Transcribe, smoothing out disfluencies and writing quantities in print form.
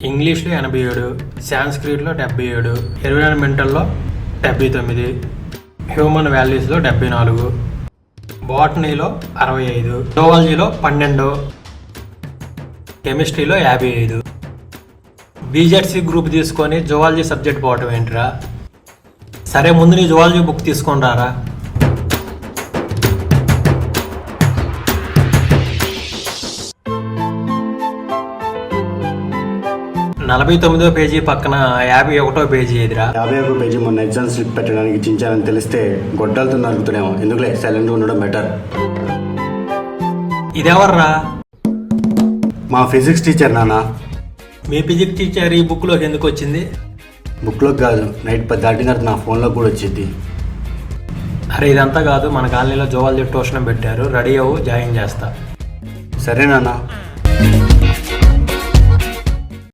ఇంగ్లీష్లో 87, సాంస్క్రిట్లో 77, ఎన్విరాన్మెంటల్లో 79, హ్యూమన్ వాల్యూస్లో 74, బాటనీలో 65, జువాలజీలో 12, కెమిస్ట్రీలో 55. BZC group తీసుకొని జువాలజీ సబ్జెక్ట్ పోవటం ఏంటిరా? సరే ముందు నీ జువాలజీ బుక్ తీసుకొని రారా. 49వ పేజీ పక్కన 51వ పేజీ ఎదురా. 51వ పేజీ మొన్న ఎగ్జామ్ స్లిప్ పెట్టడానికి చించానని తెలిస్తే గొడ్డలతో నరుకుతున్నామో. ఎందుకులే సైలెంట్గా ఉండడం బెటర్. ఇదెవర్రా? మా ఫిజిక్స్ టీచర్ నాన్న. మీ ఫిజిక్స్ టీచర్ ఈ బుక్లోకి ఎందుకు వచ్చింది? బుక్లోకి కాదు, నైట్ 10 దాటిన తర్వాత నా ఫోన్లో కూడా వచ్చింది. అరే ఇదంతా కాదు, మన కాలనీలో జువాలజీ ట్యూషన్ పెట్టారు, రెడీ అవ్వు, జాయిన్ చేస్తా. సరే నాన్న.